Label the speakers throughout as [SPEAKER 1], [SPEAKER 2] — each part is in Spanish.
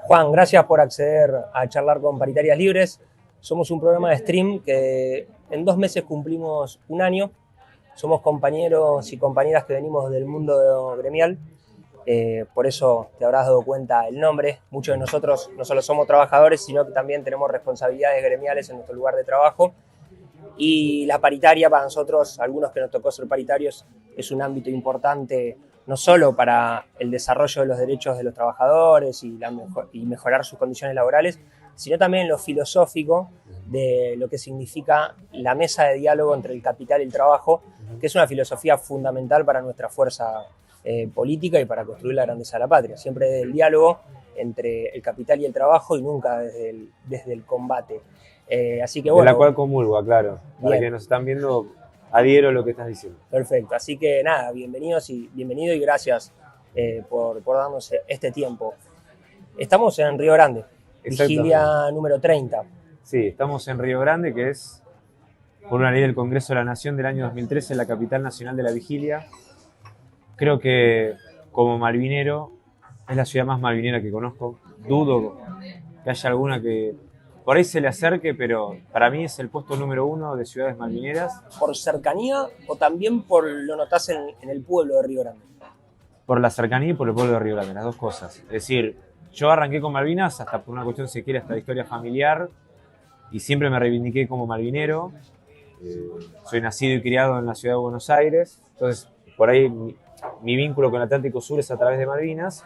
[SPEAKER 1] Juan, gracias por acceder a charlar con Paritarias Libres. Somos un programa de stream que en 2 meses cumplimos 1 año. Somos compañeros y compañeras que venimos del mundo gremial. Por eso te habrás dado cuenta el nombre. Muchos de nosotros no solo somos trabajadores, sino que también tenemos responsabilidades gremiales en nuestro lugar de trabajo. Y la paritaria para nosotros, algunos que nos tocó ser paritarios, es un ámbito importante no solo para el desarrollo de los derechos de los trabajadores y mejorar sus condiciones laborales, sino también en lo filosófico de lo que significa la mesa de diálogo entre el capital y el trabajo, que es una filosofía fundamental para nuestra fuerza política y para construir la grandeza de la patria. Siempre desde el diálogo entre el capital y el trabajo y nunca desde el combate. Así que bueno.
[SPEAKER 2] De la cual comulgo, claro. Para que nos están viendo, adhiero a lo que estás diciendo.
[SPEAKER 1] Perfecto. Así que nada, bienvenido y gracias por darnos este tiempo. Estamos en Río Grande, vigilia número 30.
[SPEAKER 2] Sí, estamos en Río Grande, que es por una ley del Congreso de la Nación del año 2013, la capital nacional de la vigilia. Creo que como malvinero es la ciudad más malvinera que conozco. Dudo que haya alguna que por ahí se le acerque, pero para mí es el puesto número 1 de ciudades malvineras.
[SPEAKER 1] ¿Por cercanía o también por lo notás en el pueblo de Río Grande?
[SPEAKER 2] Por la cercanía y por el pueblo de Río Grande, las dos cosas. Es decir, yo arranqué con Malvinas hasta por una cuestión, si quiere, hasta de historia familiar, y siempre me reivindiqué como malvinero. Soy nacido y criado en la ciudad de Buenos Aires, entonces por ahí mi vínculo con el Atlántico Sur es a través de Malvinas.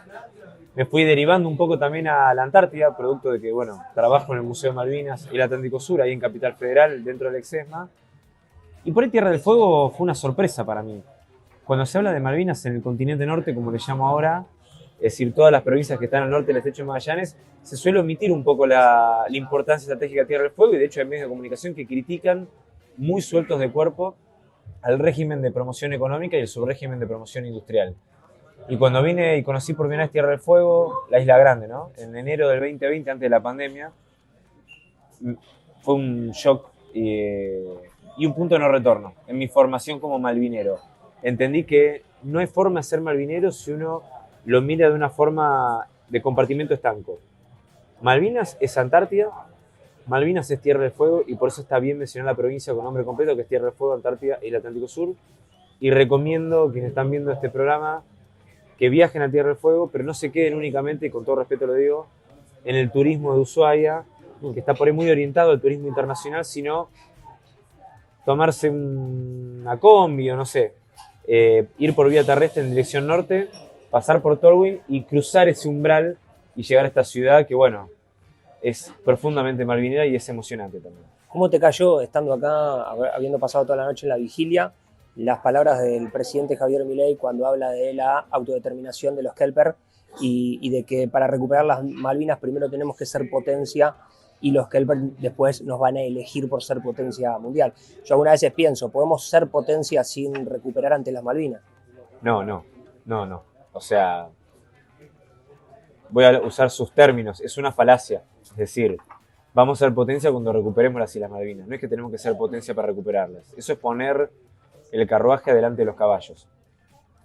[SPEAKER 2] Me fui derivando un poco también a la Antártida, producto de que, bueno, trabajo en el Museo de Malvinas y el Atlántico Sur, ahí en Capital Federal, dentro del Exesma. Y por ahí Tierra del Fuego fue una sorpresa para mí. Cuando se habla de Malvinas en el continente norte, como le llamo ahora, es decir, todas las provincias que están al norte del estrecho de Magallanes, se suele omitir un poco la importancia estratégica de Tierra del Fuego, y de hecho hay medios de comunicación que critican muy sueltos de cuerpo al régimen de promoción económica y el subrégimen de promoción industrial. Y cuando vine y conocí por primera vez Tierra del Fuego, la Isla Grande, ¿no? En enero del 2020, antes de la pandemia, fue un shock y un punto de no retorno en mi formación como malvinero. Entendí que no hay forma de ser malvinero si uno lo mira de una forma de compartimento estanco. Malvinas es Antártida, Malvinas es Tierra del Fuego, y por eso está bien mencionar la provincia con nombre completo, que es Tierra del Fuego, Antártida y el Atlántico Sur. Y recomiendo a quienes están viendo este programa que viajen a Tierra del Fuego, pero no se queden únicamente, y con todo respeto lo digo, en el turismo de Ushuaia, que está por ahí muy orientado al turismo internacional, sino tomarse una combi o no sé, ir por vía terrestre en dirección norte, pasar por Tolwyn y cruzar ese umbral y llegar a esta ciudad que, bueno, es profundamente malvinera y es emocionante también.
[SPEAKER 1] ¿Cómo te cayó, estando acá, habiendo pasado toda la noche en la vigilia, las palabras del presidente Javier Milei cuando habla de la autodeterminación de los Kelper y de que para recuperar las Malvinas primero tenemos que ser potencia y los Kelper después nos van a elegir por ser potencia mundial? Yo algunas veces pienso, ¿podemos ser potencia sin recuperar ante las Malvinas?
[SPEAKER 2] No. O sea, voy a usar sus términos, es una falacia. Es decir, vamos a ser potencia cuando recuperemos las Islas Malvinas. No es que tenemos que ser potencia para recuperarlas. Eso es poner el carruaje adelante de los caballos.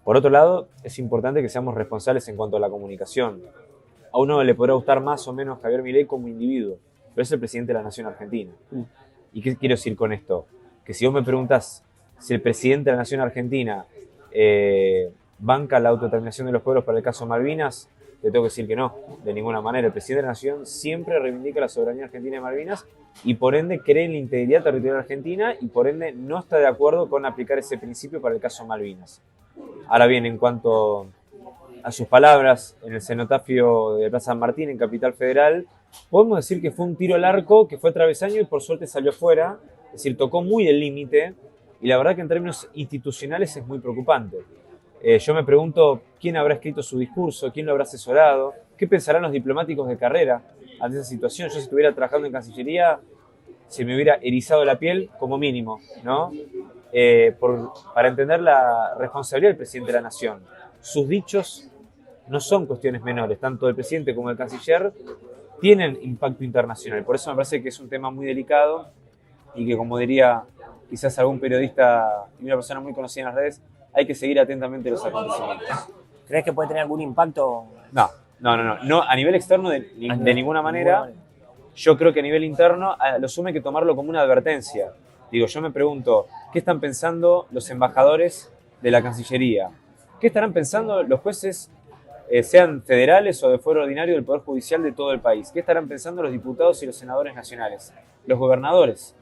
[SPEAKER 2] Por otro lado, es importante que seamos responsables en cuanto a la comunicación. A uno le podrá gustar más o menos Javier Milei como individuo, pero es el presidente de la Nación Argentina. ¿Y qué quiero decir con esto? Que si vos me preguntás si el presidente de la Nación Argentina banca la autodeterminación de los pueblos para el caso Malvinas, te tengo que decir que no, de ninguna manera. El presidente de la Nación siempre reivindica la soberanía argentina de Malvinas y por ende cree en la integridad territorial argentina y por ende no está de acuerdo con aplicar ese principio para el caso Malvinas. Ahora bien, en cuanto a sus palabras en el cenotafio de Plaza San Martín en Capital Federal, podemos decir que fue un tiro al arco que fue travesaño y por suerte salió fuera, es decir, tocó muy el límite, y la verdad que en términos institucionales es muy preocupante. Yo me pregunto quién habrá escrito su discurso, quién lo habrá asesorado, qué pensarán los diplomáticos de carrera ante esa situación. Yo, si estuviera trabajando en Cancillería, se me hubiera erizado la piel como mínimo, ¿no? Para entender la responsabilidad del presidente de la Nación. Sus dichos no son cuestiones menores, tanto el presidente como el canciller tienen impacto internacional. Por eso me parece que es un tema muy delicado y que, como diría quizás algún periodista y una persona muy conocida en las redes, hay que seguir atentamente los acontecimientos.
[SPEAKER 1] ¿Crees que puede tener algún impacto?
[SPEAKER 2] No, No, a nivel externo de ninguna manera. Yo creo que a nivel interno lo sumo hay que tomarlo como una advertencia. Digo, yo me pregunto, ¿qué están pensando los embajadores de la Cancillería? ¿Qué estarán pensando los jueces, sean federales o de fuero ordinario del Poder Judicial de todo el país? ¿Qué estarán pensando los diputados y los senadores nacionales? Los gobernadores.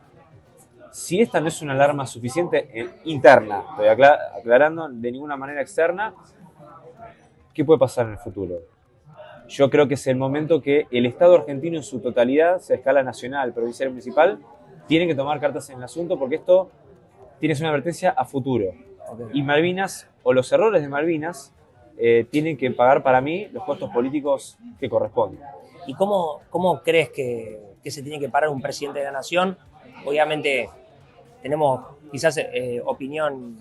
[SPEAKER 2] Si esta no es una alarma suficiente interna, estoy aclarando, de ninguna manera externa, ¿qué puede pasar en el futuro? Yo creo que es el momento que el Estado argentino en su totalidad, sea a escala nacional, provincial y municipal, tiene que tomar cartas en el asunto porque esto tiene una advertencia a futuro. Okay. Y Malvinas, o los errores de Malvinas, tienen que pagar para mí los costos políticos que corresponden.
[SPEAKER 1] ¿Y cómo crees que se tiene que parar un presidente de la nación? Obviamente tenemos quizás opinión,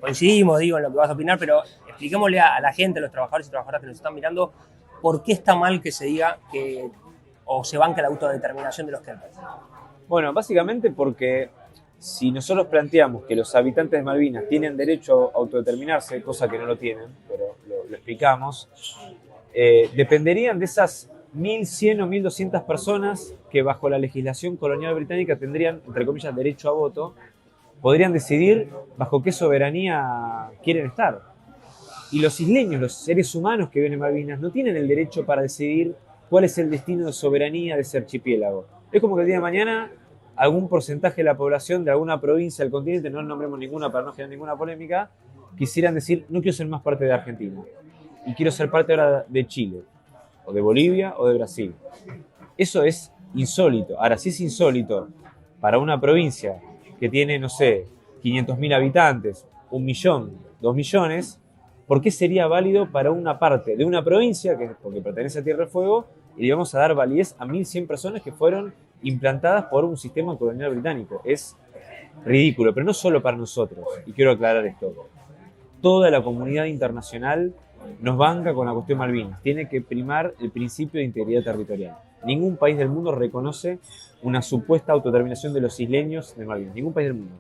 [SPEAKER 1] coincidimos, digo, en lo que vas a opinar, pero expliquémosle a la gente, a los trabajadores y trabajadoras que nos están mirando, por qué está mal que se diga que o se banca la autodeterminación de los Kelpers.
[SPEAKER 2] Bueno, básicamente porque si nosotros planteamos que los habitantes de Malvinas tienen derecho a autodeterminarse, cosa que no lo tienen, pero lo explicamos, dependerían de esas 1.100 o 1.200 personas que bajo la legislación colonial británica tendrían, entre comillas, derecho a voto, podrían decidir bajo qué soberanía quieren estar. Y los isleños, los seres humanos que viven en Malvinas, no tienen el derecho para decidir cuál es el destino de soberanía de ese archipiélago. Es como que el día de mañana algún porcentaje de la población de alguna provincia del continente, no nombremos ninguna para no generar ninguna polémica, quisieran decir, no quiero ser más parte de Argentina y quiero ser parte ahora de Chile, o de Bolivia, o de Brasil. Eso es insólito. Ahora, si es insólito para una provincia que tiene, no sé, 500.000 habitantes, 1 millón, 2 millones, ¿por qué sería válido para una parte de una provincia, porque pertenece a Tierra del Fuego, y le vamos a dar validez a 1.100 personas que fueron implantadas por un sistema colonial británico? Es ridículo, pero no solo para nosotros, y quiero aclarar esto. Toda la comunidad internacional nos banca con la cuestión Malvinas. Tiene que primar el principio de integridad territorial. Ningún país del mundo reconoce una supuesta autodeterminación de los isleños de Malvinas. Ningún país del mundo.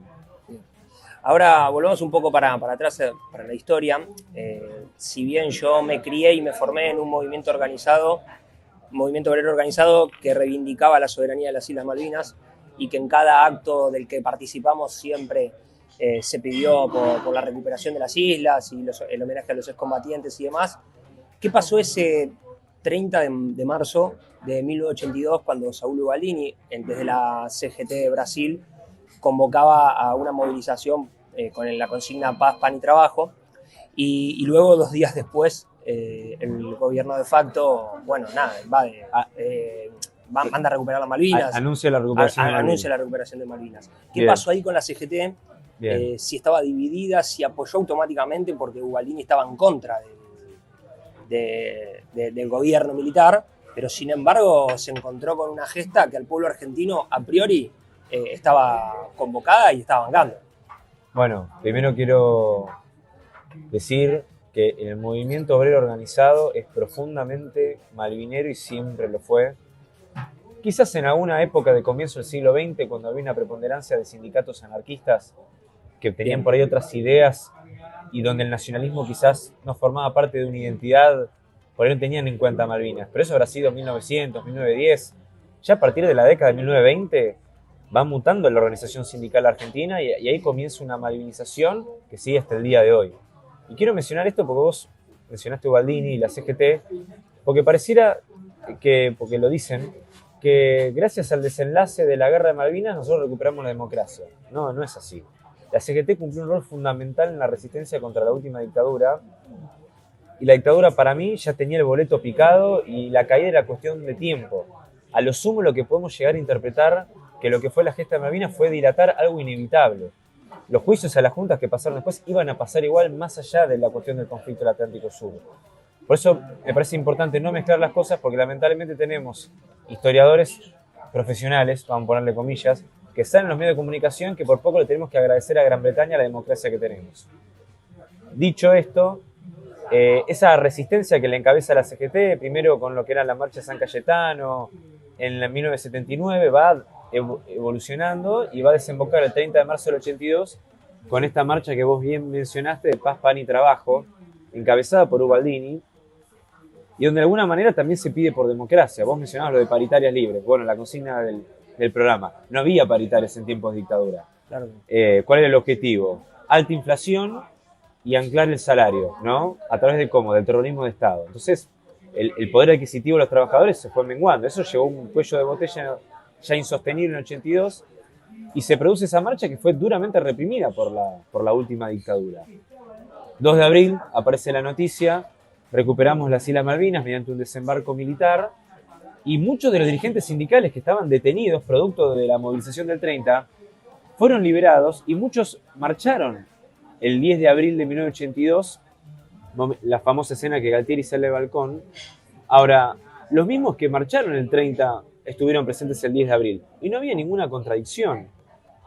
[SPEAKER 1] Ahora volvemos un poco para atrás, para la historia. Si bien yo me crié y me formé en un movimiento organizado, un movimiento obrero organizado que reivindicaba la soberanía de las Islas Malvinas y que en cada acto del que participamos siempre se pidió por la recuperación de las islas y el homenaje a los excombatientes y demás. ¿Qué pasó ese 30 de marzo de 1982 cuando Saúl Ubaldini, desde la CGT de Brasil, convocaba a una movilización con la consigna Paz, Pan y Trabajo, y luego 2 días después el gobierno de facto, bueno, nada, manda a recuperar las Malvinas.
[SPEAKER 2] Anuncia la recuperación de Malvinas.
[SPEAKER 1] Anuncia la recuperación de Malvinas. ¿Qué pasó ahí con la CGT? Si estaba dividida, si apoyó automáticamente porque Ubaldini estaba en contra del gobierno militar, pero sin embargo se encontró con una gesta que al pueblo argentino a priori estaba convocada y estaba bancando.
[SPEAKER 2] Bueno, primero quiero decir que el movimiento obrero organizado es profundamente malvinero y siempre lo fue. Quizás en alguna época de comienzo del siglo XX, cuando había una preponderancia de sindicatos anarquistas que tenían por ahí otras ideas y donde el nacionalismo quizás no formaba parte de una identidad, por ahí no tenían en cuenta Malvinas. Pero eso habrá sido 1900, 1910. Ya a partir de la década de 1920 va mutando la organización sindical argentina y ahí comienza una malvinización que sigue hasta el día de hoy. Y quiero mencionar esto porque vos mencionaste Ubaldini y la CGT, porque pareciera que, porque lo dicen, que gracias al desenlace de la guerra de Malvinas nosotros recuperamos la democracia. No, no es así. La CGT cumplió un rol fundamental en la resistencia contra la última dictadura, y la dictadura para mí ya tenía el boleto picado y la caída era cuestión de tiempo. A lo sumo lo que podemos llegar a interpretar que lo que fue la gesta de Malvinas fue dilatar algo inevitable. Los juicios a las juntas que pasaron después iban a pasar igual más allá de la cuestión del conflicto del Atlántico Sur. Por eso me parece importante no mezclar las cosas, porque lamentablemente tenemos historiadores profesionales, vamos a ponerle comillas, que están en los medios de comunicación, que por poco le tenemos que agradecer a Gran Bretaña la democracia que tenemos. Dicho esto, esa resistencia que le encabeza la CGT, primero con lo que era la marcha de San Cayetano en 1979, va evolucionando y va a desembocar el 30 de marzo del 82 con esta marcha que vos bien mencionaste de Paz, Pan y Trabajo, encabezada por Ubaldini, y donde de alguna manera también se pide por democracia. Vos mencionabas lo de paritarias libres. Bueno, la consigna del programa. No había paritarias en tiempos de dictadura.
[SPEAKER 1] Claro.
[SPEAKER 2] ¿Cuál era el objetivo? Alta inflación y anclar el salario, ¿no? ¿A través de cómo? Del terrorismo de Estado. Entonces, el poder adquisitivo de los trabajadores se fue menguando. Eso llegó a un cuello de botella ya insostenible en 82 y se produce esa marcha que fue duramente reprimida por la última dictadura. 2 de abril aparece la noticia, recuperamos las Islas Malvinas mediante un desembarco militar y muchos de los dirigentes sindicales que estaban detenidos producto de la movilización del 30 fueron liberados y muchos marcharon el 10 de abril de 1982, la famosa escena que Galtieri sale al balcón. Ahora, los mismos que marcharon el 30 estuvieron presentes el 10 de abril y no había ninguna contradicción.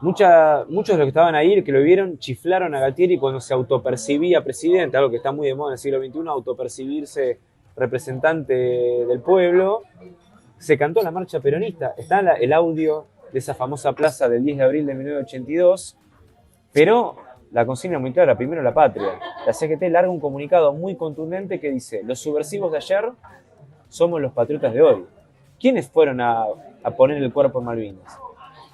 [SPEAKER 2] Muchos de los que estaban ahí, que lo vieron, chiflaron a Galtieri cuando se autopercibía presidente, algo que está muy de moda en el siglo XXI, autopercibirse representante del pueblo. Se cantó la marcha peronista, está el audio de esa famosa plaza del 10 de abril de 1982, pero la consigna es muy clara, primero la patria. La CGT larga un comunicado muy contundente que dice: los subversivos de ayer somos los patriotas de hoy. ¿Quiénes fueron a poner el cuerpo en Malvinas?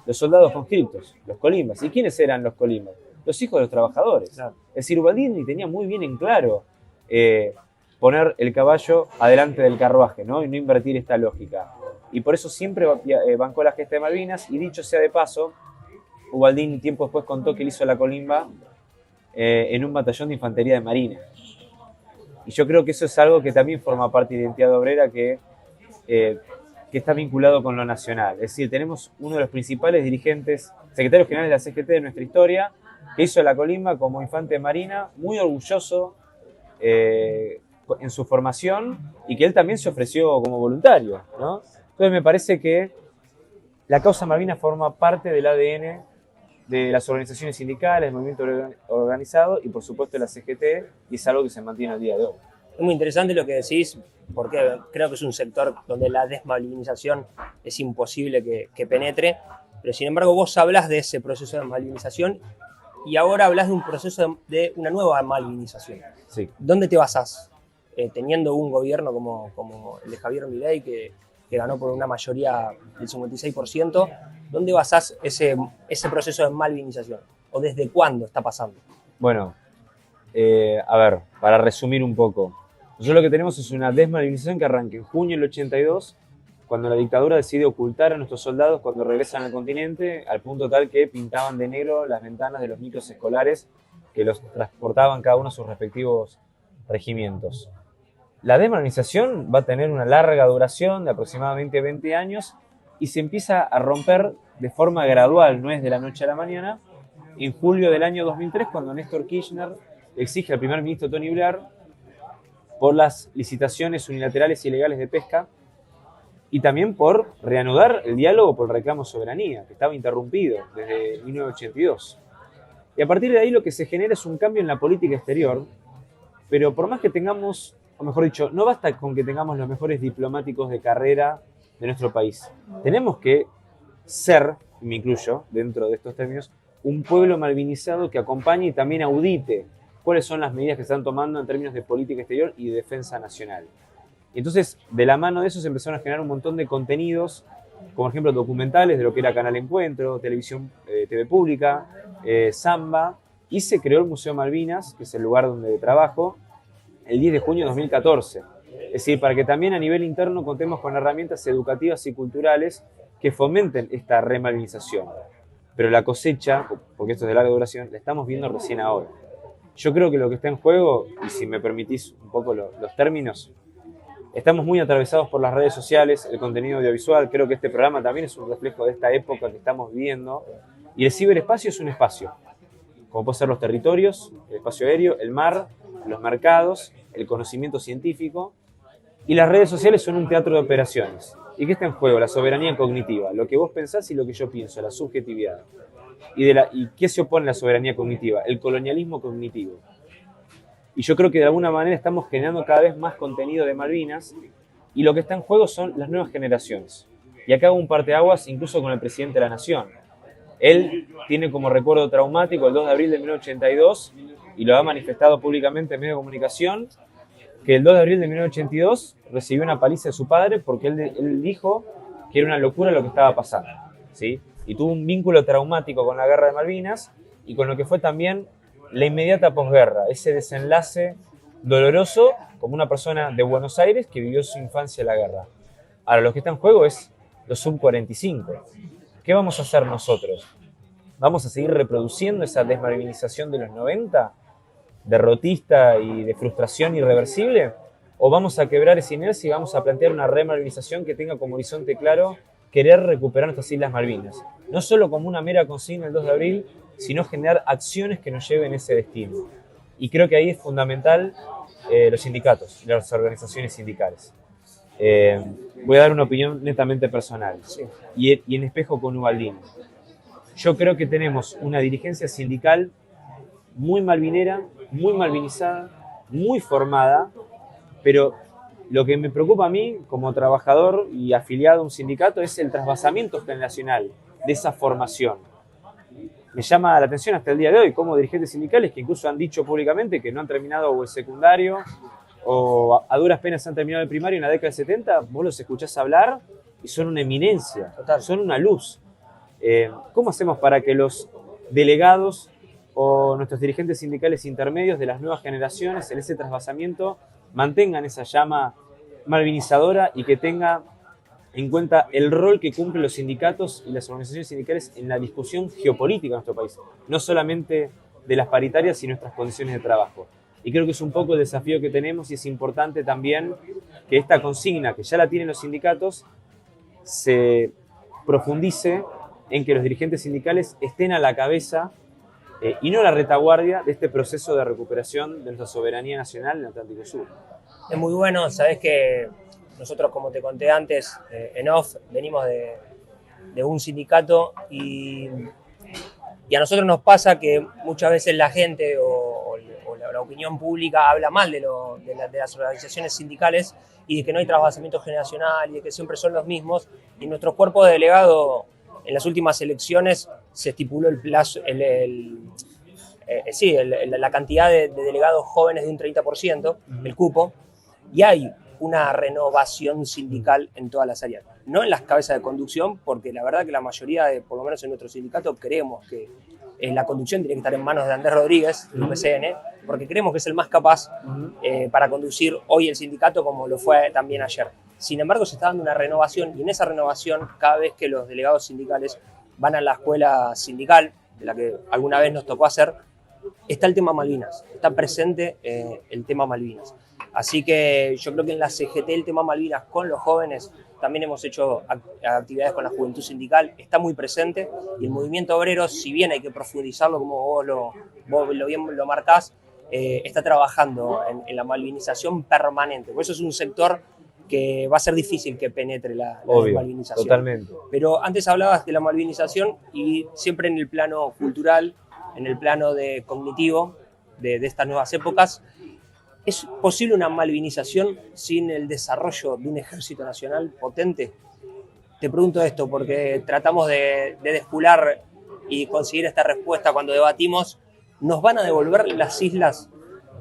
[SPEAKER 2] Los soldados conscriptos, los colimbas. ¿Y quiénes eran los colimbas? Los hijos de los trabajadores. Claro. Es decir, Ubaldini tenía muy bien en claro poner el caballo adelante del carruaje, ¿no? Y no invertir esta lógica. Y por eso siempre bancó la gesta de Malvinas, y dicho sea de paso, Ubaldini tiempo después contó que él hizo la colimba en un batallón de infantería de marina. Y yo creo que eso es algo que también forma parte de la identidad obrera que está vinculado con lo nacional. Es decir, tenemos uno de los principales dirigentes, secretarios generales de la CGT de nuestra historia, que hizo la colimba como infante de marina, muy orgulloso en su formación, y que él también se ofreció como voluntario, ¿no? Entonces me parece que la causa Malvinas forma parte del ADN de las organizaciones sindicales, del movimiento organizado y por supuesto de la CGT, y es algo que se mantiene al día de hoy.
[SPEAKER 1] Es muy interesante lo que decís, porque creo que es un sector donde la desmalvinización es imposible que penetre, pero sin embargo vos hablas de ese proceso de malvinización y ahora hablas de un proceso de una nueva malvinización.
[SPEAKER 2] Sí.
[SPEAKER 1] ¿Dónde te basás? Teniendo un gobierno como el de Javier Milei, que ganó por una mayoría del 56%, ¿dónde basás ese proceso de malvinización? ¿O desde cuándo está pasando?
[SPEAKER 2] Bueno, a ver, para resumir un poco. Nosotros lo que tenemos es una desmalvinización que arranca en junio del 82, cuando la dictadura decide ocultar a nuestros soldados cuando regresan al continente, al punto tal que pintaban de negro las ventanas de los micros escolares que los transportaban cada uno a sus respectivos regimientos. La desmalvinización va a tener una larga duración de aproximadamente 20 años y se empieza a romper de forma gradual, no es de la noche a la mañana, en julio del año 2003, cuando Néstor Kirchner exige al primer ministro Tony Blair por las licitaciones unilaterales y ilegales de pesca y también por reanudar el diálogo por el reclamo de soberanía, que estaba interrumpido desde 1982. Y a partir de ahí lo que se genera es un cambio en la política exterior, pero por más que tengamos, o mejor dicho, no basta con que tengamos los mejores diplomáticos de carrera de nuestro país. Tenemos que ser, y me incluyo dentro de estos términos, un pueblo malvinizado que acompañe y también audite cuáles son las medidas que se están tomando en términos de política exterior y de defensa nacional. Y entonces, de la mano de eso se empezaron a generar un montón de contenidos, como por ejemplo documentales de lo que era Canal Encuentro, televisión, TV Pública, Samba, y se creó el Museo Malvinas, que es el lugar donde trabajo, el 10 de junio de 2014. Es decir, para que también a nivel interno contemos con herramientas educativas y culturales que fomenten esta remalvinización. Pero la cosecha, porque esto es de larga duración, la estamos viendo recién ahora. Yo creo que lo que está en juego, y si me permitís un poco los términos, estamos muy atravesados por las redes sociales, el contenido audiovisual. Creo que este programa también es un reflejo de esta época que estamos viviendo. Y el ciberespacio es un espacio, como pueden ser los territorios, el espacio aéreo, el mar, los mercados, el conocimiento científico. Y las redes sociales son un teatro de operaciones. ¿Y qué está en juego? La soberanía cognitiva, lo que vos pensás y lo que yo pienso, la subjetividad. ¿Y qué se opone a la soberanía cognitiva? El colonialismo cognitivo. Y yo creo que de alguna manera estamos generando cada vez más contenido de Malvinas y lo que está en juego son las nuevas generaciones. Y acá hago un parteaguas incluso con el presidente de la Nación. Él tiene como recuerdo traumático el 2 de abril de 1982 y lo ha manifestado públicamente en medios de comunicación, que el 2 de abril de 1982 recibió una paliza de su padre porque él dijo que era una locura lo que estaba pasando, ¿sí? Y tuvo un vínculo traumático con la guerra de Malvinas y con lo que fue también la inmediata posguerra, ese desenlace doloroso como una persona de Buenos Aires que vivió su infancia en la guerra. Ahora, lo que está en juego es los sub-45. ¿Qué vamos a hacer nosotros? ¿Vamos a seguir reproduciendo esa desmalvinización de los 90, derrotista y de frustración irreversible? ¿O vamos a quebrar esa inercia y vamos a plantear una remalvinización que tenga como horizonte claro querer recuperar nuestras Islas Malvinas? No solo como una mera consigna el 2 de abril, sino generar acciones que nos lleven a ese destino. Y creo que ahí es fundamental los sindicatos y las organizaciones sindicales. Voy a dar una opinión netamente personal,
[SPEAKER 1] Sí.
[SPEAKER 2] y en espejo con Ubaldini. Yo creo que tenemos una dirigencia sindical muy malvinera, muy malvinizada, muy formada, pero lo que me preocupa a mí como trabajador y afiliado a un sindicato es el trasvasamiento generacional de esa formación. Me llama la atención hasta el día de hoy cómo dirigentes sindicales que incluso han dicho públicamente que no han terminado o el secundario o a duras penas han terminado el primario en la década del 70, vos los escuchás hablar y son una eminencia,
[SPEAKER 1] Total.
[SPEAKER 2] son una luz. ¿Cómo hacemos para que los delegados o nuestros dirigentes sindicales intermedios de las nuevas generaciones en ese trasvasamiento mantengan esa llama malvinizadora y que tenga en cuenta el rol que cumplen los sindicatos y las organizaciones sindicales en la discusión geopolítica de nuestro país? No solamente de las paritarias y nuestras condiciones de trabajo. Y creo que es un poco el desafío que tenemos y es importante también que esta consigna, que ya la tienen los sindicatos, se profundice en que los dirigentes sindicales estén a la cabeza y no a la retaguardia de este proceso de recuperación de nuestra soberanía nacional en el Atlántico Sur.
[SPEAKER 1] Es muy bueno, sabés que nosotros, como te conté antes, en off, venimos de un sindicato y a nosotros nos pasa que muchas veces la gente o la opinión pública habla mal de las organizaciones sindicales y de que no hay trasvasamiento generacional y de que siempre son los mismos. Y nuestro cuerpo de delegado, en las últimas elecciones, se estipuló el plazo, la cantidad de delegados jóvenes de un 30%, el cupo, y hay una renovación sindical en todas las áreas. No en las cabezas de conducción, porque la verdad que la mayoría, por lo menos en nuestro sindicato, creemos que la conducción tiene que estar en manos de Andrés Rodríguez, del UPCN, porque creemos que es el más capaz para conducir hoy el sindicato como lo fue también ayer. Sin embargo, se está dando una renovación y en esa renovación, cada vez que los delegados sindicales van a la escuela sindical, de la que alguna vez nos tocó hacer, está el tema Malvinas, está presente el tema Malvinas. Así que yo creo que en la CGT el tema Malvinas con los jóvenes, también hemos hecho actividades con la juventud sindical, está muy presente y el movimiento obrero, si bien hay que profundizarlo como vos bien lo marcás, está trabajando en la malvinización permanente. Por eso es un sector que va a ser difícil que penetre la malvinización.
[SPEAKER 2] Totalmente.
[SPEAKER 1] Pero antes hablabas de la malvinización y siempre en el plano cultural, en el plano cognitivo de estas nuevas épocas, ¿es posible una malvinización sin el desarrollo de un ejército nacional potente? Te pregunto esto porque tratamos de despular y conseguir esta respuesta cuando debatimos. ¿Nos van a devolver las islas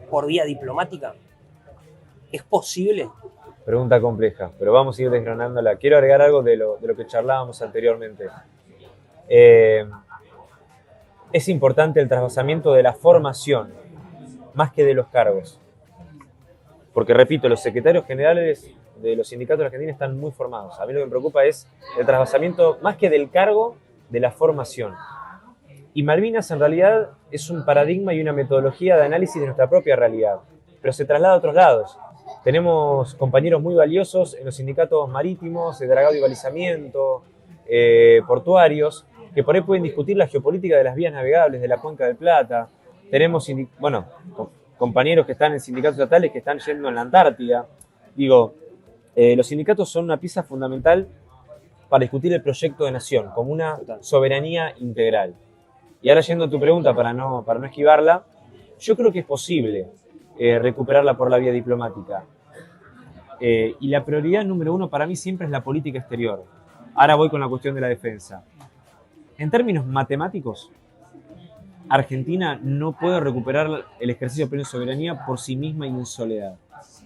[SPEAKER 1] por vía diplomática? ¿Es posible?
[SPEAKER 2] Pregunta compleja, pero vamos a ir desgranándola. Quiero agregar algo de lo que charlábamos anteriormente. Es importante el trasvasamiento de la formación, más que de los cargos. Porque, repito, los secretarios generales de los sindicatos argentinos están muy formados. A mí lo que me preocupa es el trasvasamiento, más que del cargo, de la formación. Y Malvinas, en realidad, es un paradigma y una metodología de análisis de nuestra propia realidad, pero se traslada a otros lados. Tenemos compañeros muy valiosos en los sindicatos marítimos, de dragado y balizamiento, portuarios, que por ahí pueden discutir la geopolítica de las vías navegables de la Cuenca del Plata. Tenemos, compañeros que están en sindicatos estatales que están yendo en la Antártida. Digo, los sindicatos son una pieza fundamental para discutir el proyecto de nación, como una soberanía integral. Y ahora yendo a tu pregunta, para no esquivarla, yo creo que es posible recuperarla por la vía diplomática. Y la prioridad número uno para mí siempre es la política exterior. Ahora voy con la cuestión de la defensa. En términos matemáticos, Argentina no puede recuperar el ejercicio de plena soberanía por sí misma y en soledad.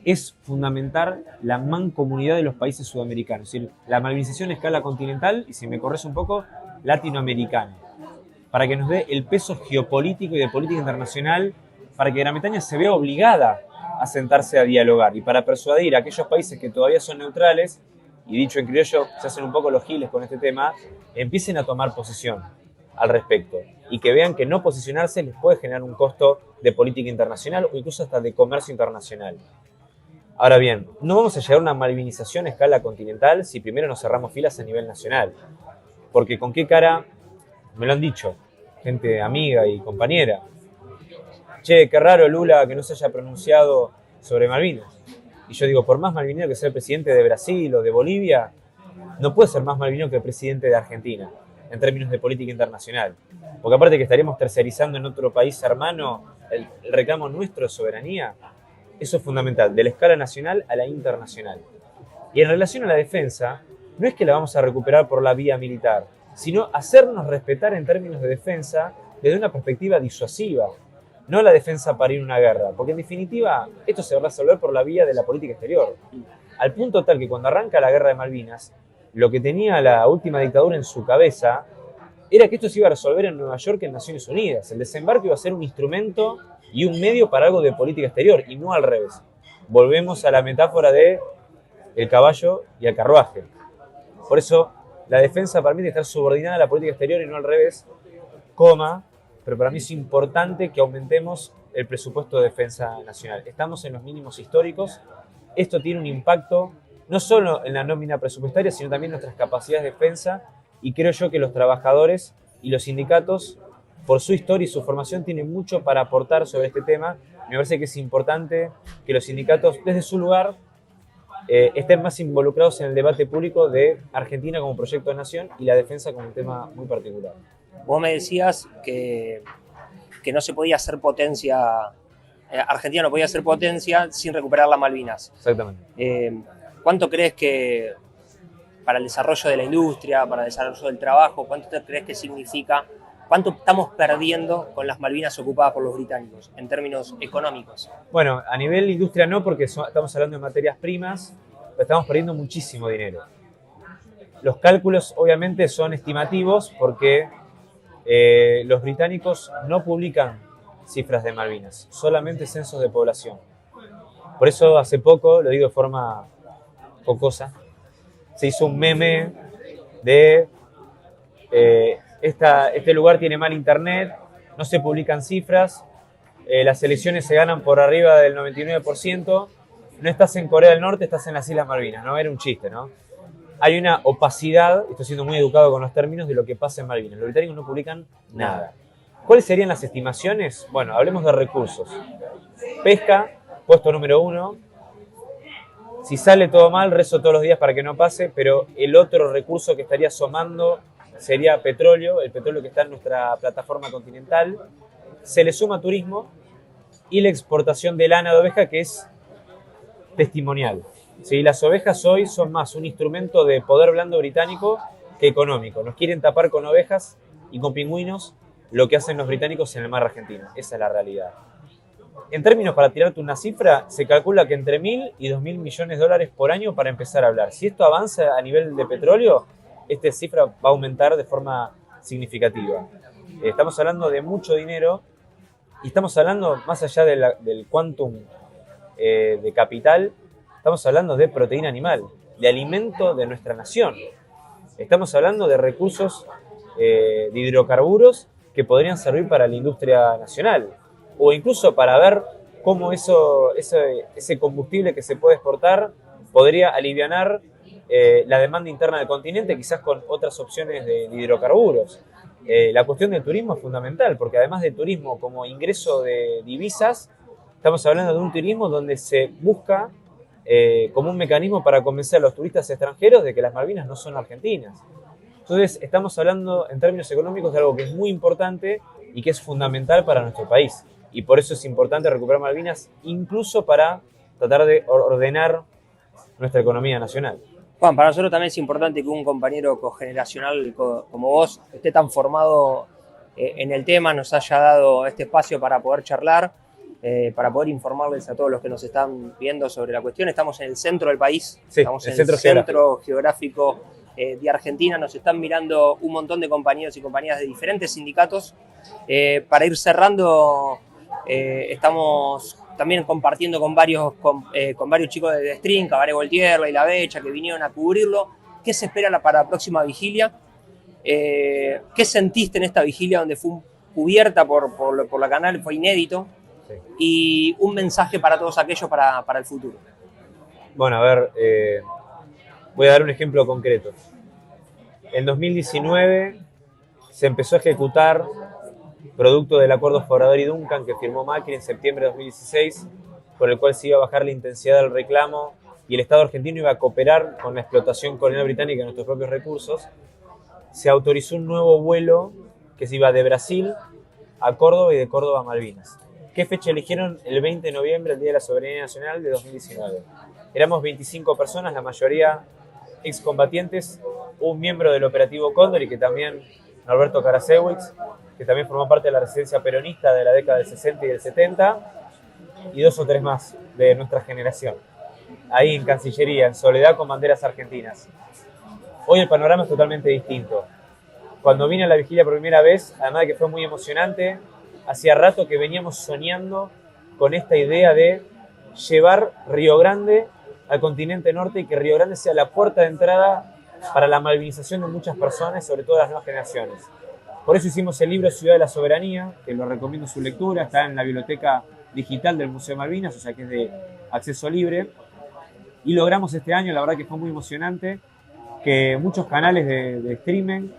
[SPEAKER 2] es fundamentar la mancomunidad de los países sudamericanos, es decir, la malvinización a escala continental y, si me corres un poco, latinoamericana, para que nos dé el peso geopolítico y de política internacional, para que Gran Bretaña se vea obligada a sentarse a dialogar y para persuadir a aquellos países que todavía son neutrales, y dicho en criollo, se hacen un poco los giles con este tema, empiecen a tomar posición al respecto y que vean que no posicionarse les puede generar un costo de política internacional o incluso hasta de comercio internacional. Ahora bien, no vamos a llegar a una malvinización a escala continental si primero nos cerramos filas a nivel nacional, porque con qué cara, me lo han dicho, gente amiga y compañera, che, qué raro Lula que no se haya pronunciado sobre Malvinas. Y yo digo, por más malvinero que sea el presidente de Brasil o de Bolivia, no puede ser más malvinero que el presidente de Argentina, en términos de política internacional. Porque aparte que estaríamos tercerizando en otro país hermano el reclamo nuestro de soberanía, eso es fundamental, de la escala nacional a la internacional. Y en relación a la defensa, no es que la vamos a recuperar por la vía militar, sino hacernos respetar en términos de defensa desde una perspectiva disuasiva, no la defensa para ir a una guerra, porque en definitiva esto se va a resolver por la vía de la política exterior. Al punto tal que cuando arranca la guerra de Malvinas, lo que tenía la última dictadura en su cabeza era que esto se iba a resolver en Nueva York en Naciones Unidas. El desembarco iba a ser un instrumento y un medio para algo de política exterior, y no al revés. Volvemos a la metáfora de el caballo y el carruaje. Por eso la defensa permite estar subordinada a la política exterior y no al revés, pero para mí es importante que aumentemos el presupuesto de defensa nacional. Estamos en los mínimos históricos. Esto tiene un impacto no solo en la nómina presupuestaria, sino también en nuestras capacidades de defensa, y creo yo que los trabajadores y los sindicatos, por su historia y su formación, tienen mucho para aportar sobre este tema. Me parece que es importante que los sindicatos, desde su lugar, estén más involucrados en el debate público de Argentina como proyecto de nación y la defensa como un tema muy particular.
[SPEAKER 1] Vos me decías que no se podía hacer potencia, Argentina no podía hacer potencia sin recuperar las Malvinas.
[SPEAKER 2] Exactamente.
[SPEAKER 1] ¿Cuánto crees que para el desarrollo de la industria, para el desarrollo del trabajo, cuánto crees que significa, cuánto estamos perdiendo con las Malvinas ocupadas por los británicos en términos económicos?
[SPEAKER 2] Bueno, a nivel industria no, porque estamos hablando de materias primas, pero estamos perdiendo muchísimo dinero. Los cálculos obviamente son estimativos porque los británicos no publican cifras de Malvinas, solamente censos de población. Por eso hace poco, lo digo de forma jocosa, se hizo un meme de este lugar tiene mal internet, no se publican cifras, las elecciones se ganan por arriba del 99%, no estás en Corea del Norte, estás en las Islas Malvinas, ¿no? Era un chiste, ¿no? Hay una opacidad, estoy siendo muy educado con los términos, de lo que pasa en Malvinas. Los británicos no publican nada. ¿Cuáles serían las estimaciones? Bueno, hablemos de recursos. Pesca, puesto número 1. Si sale todo mal, rezo todos los días para que no pase, pero el otro recurso que estaría asomando sería petróleo, el petróleo que está en nuestra plataforma continental. Se le suma turismo y la exportación de lana de oveja, que es testimonial. ¿Sí? Las ovejas hoy son más un instrumento de poder blando británico que económico. Nos quieren tapar con ovejas y con pingüinos lo que hacen los británicos en el mar argentino. Esa es la realidad. En términos, para tirarte una cifra, se calcula que entre 1.000 y 2.000 millones de dólares por año para empezar a hablar. Si esto avanza a nivel de petróleo, esta cifra va a aumentar de forma significativa. Estamos hablando de mucho dinero y estamos hablando, más allá del quantum de capital, estamos hablando de proteína animal, de alimento de nuestra nación. Estamos hablando de recursos de hidrocarburos que podrían servir para la industria nacional, o incluso para ver cómo ese combustible que se puede exportar podría alivianar la demanda interna del continente, quizás con otras opciones de hidrocarburos. La cuestión del turismo es fundamental, porque además del turismo como ingreso de divisas, estamos hablando de un turismo donde se busca como un mecanismo para convencer a los turistas extranjeros de que las Malvinas no son argentinas. Entonces estamos hablando en términos económicos de algo que es muy importante y que es fundamental para nuestro país. Y por eso es importante recuperar Malvinas, incluso para tratar de ordenar nuestra economía nacional.
[SPEAKER 1] Juan, para nosotros también es importante que un compañero cogeneracional como vos esté tan formado en el tema, nos haya dado este espacio para poder charlar. para poder informarles a todos los que nos están viendo sobre la cuestión. Estamos en el centro del país,
[SPEAKER 2] Sí,
[SPEAKER 1] estamos
[SPEAKER 2] el
[SPEAKER 1] en
[SPEAKER 2] centro
[SPEAKER 1] el centro geográfico de Argentina. Nos están mirando un montón de compañeros y compañeras de diferentes sindicatos. Para ir cerrando, estamos también compartiendo con varios chicos de Stream, Cabaret Voltaire, Leila Becha, que vinieron a cubrirlo. ¿Qué se espera para la próxima vigilia? ¿Qué sentiste en esta vigilia donde fue cubierta por la canal, fue inédito?
[SPEAKER 2] Sí.
[SPEAKER 1] Y un mensaje para todos aquellos para el futuro.
[SPEAKER 2] Bueno, a ver, voy a dar un ejemplo concreto. En 2019 se empezó a ejecutar, producto del acuerdo Forador y Duncan que firmó Macri en septiembre de 2016, por el cual se iba a bajar la intensidad del reclamo y el Estado argentino iba a cooperar con la explotación colonial británica de nuestros propios recursos. Se autorizó un nuevo vuelo que se iba de Brasil a Córdoba y de Córdoba a Malvinas. ¿Qué fecha eligieron? El 20 de noviembre, el Día de la Soberanía Nacional de 2019. Éramos 25 personas, la mayoría excombatientes, un miembro del operativo Cóndor y que también, Norberto Karasewicz, que también formó parte de la resistencia peronista de la década del 60 y del 70, y 2 o 3 más de nuestra generación. Ahí en Cancillería, en soledad con banderas argentinas. Hoy el panorama es totalmente distinto. Cuando vine a la vigilia por primera vez, además de que fue muy emocionante, hacía rato que veníamos soñando con esta idea de llevar Río Grande al continente norte y que Río Grande sea la puerta de entrada para la malvinización de muchas personas, sobre todo de las nuevas generaciones. Por eso hicimos el libro Ciudad de la Soberanía, que lo recomiendo su lectura, está en la biblioteca digital del Museo de Malvinas, o sea que es de acceso libre. Y logramos este año, la verdad que fue muy emocionante, que muchos canales de streaming,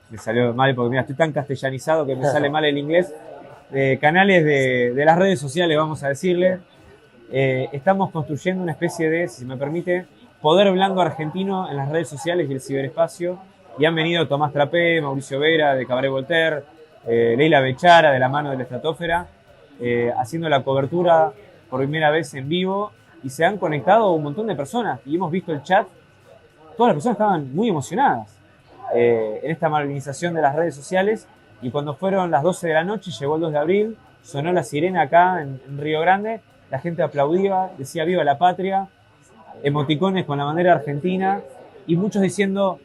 [SPEAKER 2] me salió mal porque mira, estoy tan castellanizado que me sale mal el inglés, canales de las redes sociales, vamos a decirle, estamos construyendo una especie de, si me permite, poder blando argentino en las redes sociales y el ciberespacio. Y han venido Tomás Trapé, Mauricio Vera de Cabaret Voltaire, Leila Bechara de la mano de la Estratosfera, haciendo la cobertura por primera vez en vivo, y se han conectado un montón de personas y hemos visto el chat. Todas las personas estaban muy emocionadas en esta malvinización de las redes sociales, y cuando fueron las 12 de la noche, llegó el 2 de abril, sonó la sirena acá en Río Grande, la gente aplaudía, decía viva la patria, emoticones con la bandera argentina y muchos diciendo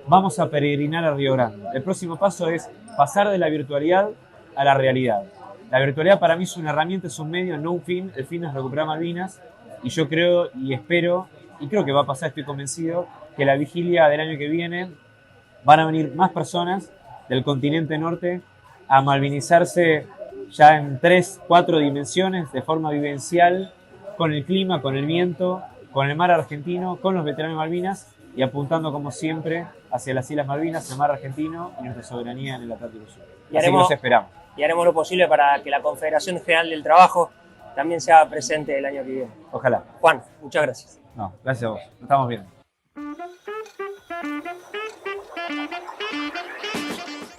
[SPEAKER 2] vamos a peregrinar a Río Grande. El próximo paso es pasar de la virtualidad a la realidad. La virtualidad para mí es una herramienta, es un medio, no un fin. El fin es recuperar Malvinas, y yo creo y espero, y creo que va a pasar, estoy convencido, que la vigilia del año que viene van a venir más personas del continente norte a malvinizarse ya en 3, 4 dimensiones, de forma vivencial, con el clima, con el viento, con el mar argentino, con los veteranos de Malvinas, y apuntando como siempre hacia las Islas Malvinas, el mar argentino y nuestra soberanía en el Atlántico Sur. Así que los esperamos.
[SPEAKER 1] Y haremos lo posible para que la Confederación General del Trabajo también sea presente el año que viene.
[SPEAKER 2] Ojalá.
[SPEAKER 1] Juan, muchas gracias.
[SPEAKER 2] No, gracias a vos. Nos estamos viendo.